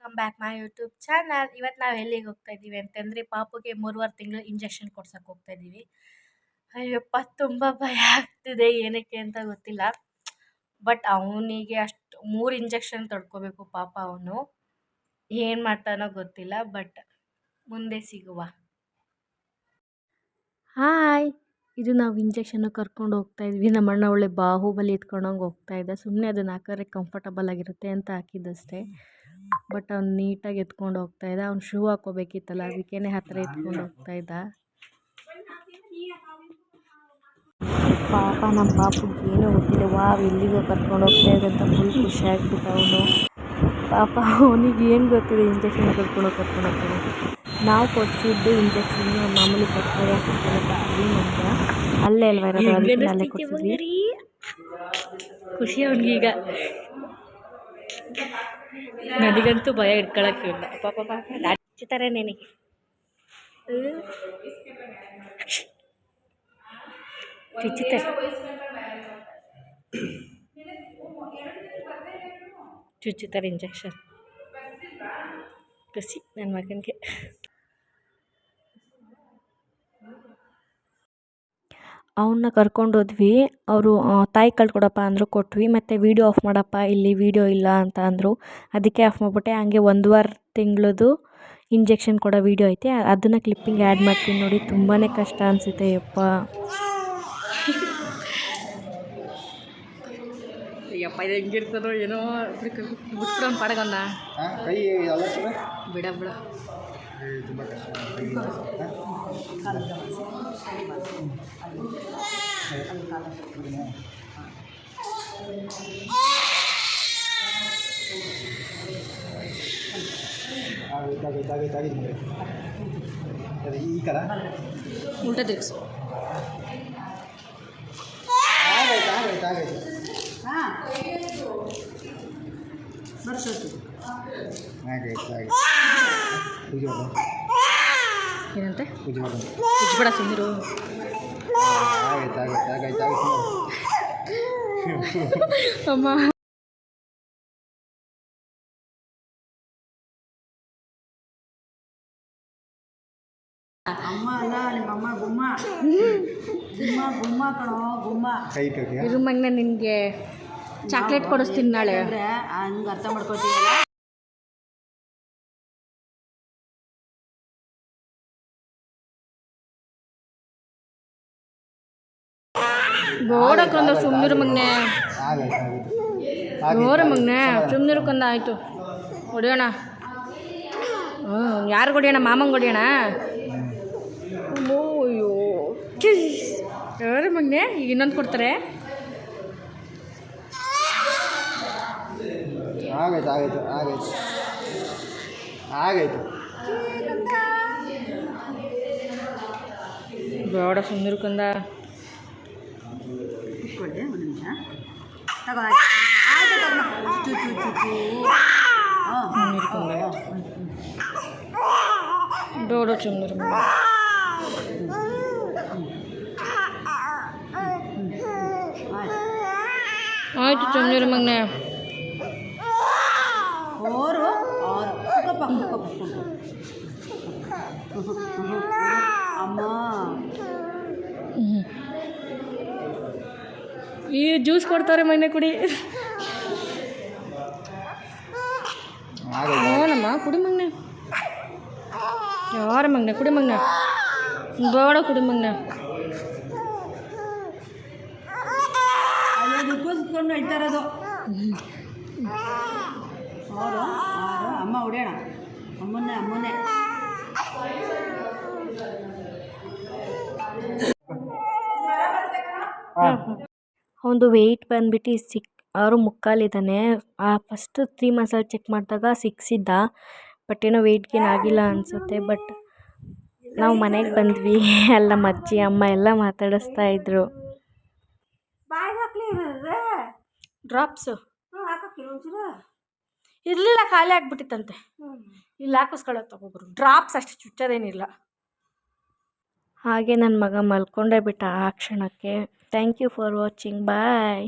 Welcome back my YouTube channel. ಇವತ್ತು ನಾವು ಎಲ್ಲಿಗೆ ಹೋಗ್ತಾ ಇದ್ದೀವಿ ಅಂತಂದರೆ ಪಾಪುಗೆ 3 ತಿಂಗಳು ಇಂಜೆಕ್ಷನ್ ಕೊಡ್ಸಕ್ಕೆ ಹೋಗ್ತಾ ಇದ್ದೀವಿ. ಅಯ್ಯಪ್ಪ ತುಂಬ ಭಯ ಆಗ್ತಿದೆ, ಏನಕ್ಕೆ ಅಂತ ಗೊತ್ತಿಲ್ಲ. ಬಟ್ ಅವನಿಗೆ ಅಷ್ಟು 3 ಇಂಜೆಕ್ಷನ್ ತಡ್ಕೋಬೇಕು ಪಾಪ. ಅವನು ಏನು ಮಾಡ್ತಾನೋ ಗೊತ್ತಿಲ್ಲ, ಬಟ್ ಮುಂದೆ ಸಿಗುವ. ಹಾಯ್, ಇದು ನಾವು ಇಂಜೆಕ್ಷನ್ ಕರ್ಕೊಂಡು ಹೋಗ್ತಾ ಇದ್ವಿ. ನಮ್ಮ ಅಣ್ಣ ಒಳ್ಳೆ ಬಾಹುಬಲಿ ಎತ್ಕೊಂಡಂಗೆ ಹೋಗ್ತಾ ಇದ್ದ. ಸುಮ್ಮನೆ ಅದನ್ನ ಹಾಕಿದ್ರೆ ಕಂಫರ್ಟಬಲ್ ಆಗಿರುತ್ತೆ ಅಂತ ಹಾಕಿದ್ದಷ್ಟೇ. ಬಟ್ ಅವ್ನು ನೀಟಾಗಿ ಎತ್ಕೊಂಡು ಹೋಗ್ತಾ ಇದ್ದ. ಅವ್ನು ಶೂ ಹಾಕೋಬೇಕಿತ್ತಲ್ಲ, ಅದಕ್ಕೇನೆ ಹತ್ತಿರ ಎತ್ಕೊಂಡು ಹೋಗ್ತಾ ಇದ್ದ. ಪಾಪ ನಮ್ಮ ಪಾಪುಗೆ ಏನೂ ಗೊತ್ತಿಲ್ಲ. ಎಲ್ಲಿಗೋ ಕರ್ಕೊಂಡು ಹೋಗ್ತಾ ಇದ್ದಂತ ಫುಲ್ ಖುಷಿ ಆಗ್ಬಿಟ್ಟು ಅವನು. ಪಾಪ ಅವನಿಗೆ ಏನು ಗೊತ್ತಿದೆ ಇಂಜೆಕ್ಷನ್ ಕರ್ಕೊಂಡು ಹೋಗ್ತಾನೆ. ನಾವು ಕೊಡಿಸಿದ್ದು ಇಂಜೆಕ್ಷನ್ ಮಾಮೂಲಿ ಕೊಡ್ತಾರೆ ನಂತರ ಅಲ್ಲೇ ಅಲ್ವಾ ಇರೋದು, ಅದಕ್ಕೆ ಅಲ್ಲೇ ಕೊಡ್ಸಿದ್ವಿ. ಖುಷಿ ಅವನಿಗೀಗ. ನನಗಂತೂ ಭಯ ಇಟ್ಕೊಳಕ್ಕೆ ಇಲ್ಲ. ಪಾಪ ಪಾಪ ಹಚ್ತಾರೆ ನನಗೆ. ಚುಚ್ಚುತ್ತಾರೆ ಇಂಜೆಕ್ಷನ್. ಖುಷಿ ನನ್ನ ಮಗನಿಗೆ. ಅವನ್ನ ಕರ್ಕೊಂಡೋದ್ವಿ. ಅವರು ತಾಯಿ ಕಳ್ಕೊಡಪ್ಪ ಅಂದರು, ಕೊಟ್ವಿ. ಮತ್ತು ವೀಡಿಯೋ ಆಫ್ ಮಾಡಪ್ಪ, ಇಲ್ಲಿ ವೀಡಿಯೋ ಇಲ್ಲ ಅಂತ ಅಂದರು. ಅದಕ್ಕೆ ಆಫ್ ಮಾಡಿಬಿಟ್ಟೆ. ಹಂಗೆ 1.5 ತಿಂಗಳದು ಇಂಜೆಕ್ಷನ್ ಕೊಡೋ ವೀಡಿಯೋ ಐತೆ, ಅದನ್ನು ಕ್ಲಿಪ್ಪಿಂಗ್ ಆ್ಯಡ್ ಮಾಡ್ತೀನಿ ನೋಡಿ. ತುಂಬಾ ಕಷ್ಟ ಅನಿಸುತ್ತೆ ಯಪ್ಪ. ಯಪ್ಪ ಇದು ಹೆಂಗಿರ್ತದೋ ಏನೋ. ಬಿಟ್ಬಿಡೋನ್ ಪಾಡಗನ್ನ ಬಿಡ ಬಿಡ. ತುಂಬ ಕಷ್ಟ. ಈ ಕಲ ಉಲ್ಟ ತಿರ್ಗಿಸು. ಏನಂತೆ ಉಜ್ಬೇಡ ಸುಂದಿರು. ಅಮ್ಮ ಅಮ್ಮ ಅಲ್ಲ ನಿಮ್ಮಮ್ಮ ಗುಮ್ಮ ಗುಮ್ಮ ಗುಮ್ಮ ಕಣೋ ಗುಮ್ಮ. ಇರು ಮಗನ, ನಿನಗೆ ಚಾಕ್ಲೇಟ್ ಕೊಡಿಸ್ತೀನಿ ನಾಳೆ. ಹಂಗೆ ಅರ್ಥ ಮಾಡ್ಕೊತೀಯಲ್ಲ. ಗೋಡಕ್ಕೊಂದ ಸುಮ್ಮನಿರು ಮಗನೆ, ಗೋರ ಮಗನೆ ಸುಮ್ಮನಿರ್ಕೊಂಡ. ಆಯಿತು, ಹೊಡೆಯೋಣ. ಯಾರು ಹೊಡೆಯೋಣ? ಮಾಮಂಗೆ ಹೊಡೆಯೋಣ. ಅಯ್ಯೋ ಯಾರು ಮಗನೆ? ಈಗ ಇನ್ನೊಂದು ಕೊಡ್ತಾರೆ. ಆಗೈತು ಬೇಡ ಸುಮ್ಮನಿರ್ಕೊಂಡ. ಬೇಡ ಸುಮ್ಮನಿರು. ಆಯ್ತು ಸುಮ್ಮನಿರು ಮಗನೆ. ಈ ಜ್ಯೂಸ್ ಕೊಡ್ತಾರೆ ಮಗನೆ, ಕುಡಿ. ನೋಡಮ್ಮ ಕುಡಿ ಮಗನೆ. ಯಾರ ಮಗನೆ? ಕುಡಿ ಮಗನೆ. ಬೇಡ ಕುಡಿ ಮಗನೆ. ಕುತ್ಕೊಂಡು ಹೇಳ್ತಾ ಇರೋದು. ಅಮ್ಮ ಹೊಡೆಯೋಣ. ಅಮ್ಮನೇ ಅವನದು ವೆಯ್ಟ್ ಬಂದ್ಬಿಟ್ಟು 6.25 ಇದ್ದಾನೆ. ಫಸ್ಟ್ 3 ಮಂತ್ಸಲ್ಲಿ ಚೆಕ್ ಮಾಡಿದಾಗ 6 ಇದ್ದ. ಬಟ್ ಏನೋ ವೆಯ್ಟ್ ಗೇನ್ ಆಗಿಲ್ಲ ಅನಿಸುತ್ತೆ. ಬಟ್ ನಾವು ಮನೆಗೆ ಬಂದ್ವಿ, ಎಲ್ಲ ಅಜ್ಜಿ ಅಮ್ಮ ಎಲ್ಲ ಮಾತಾಡಿಸ್ತಾ ಇದ್ರು. ಡ್ರಾಪ್ಸು ಇರಲಿಲ್ಲ, ಖಾಲಿ ಆಗಿಬಿಟ್ಟಿತ್ತಂತೆ. ಇಲ್ಲಿ ಹಾಕಿಸ್ಕೊಳ್ಳೋದು ತಗೊಬ್ರು. ಡ್ರಾಪ್ಸ್ ಅಷ್ಟು ಚುಚ್ಚೋದೇನಿಲ್ಲ. ಹಾಗೆ ನನ್ನ ಮಗ ಮಲ್ಕೊಂಡೇ ಬಿಟ್ಟ ಆ ಕ್ಷಣಕ್ಕೆ. Thank you for watching. Bye.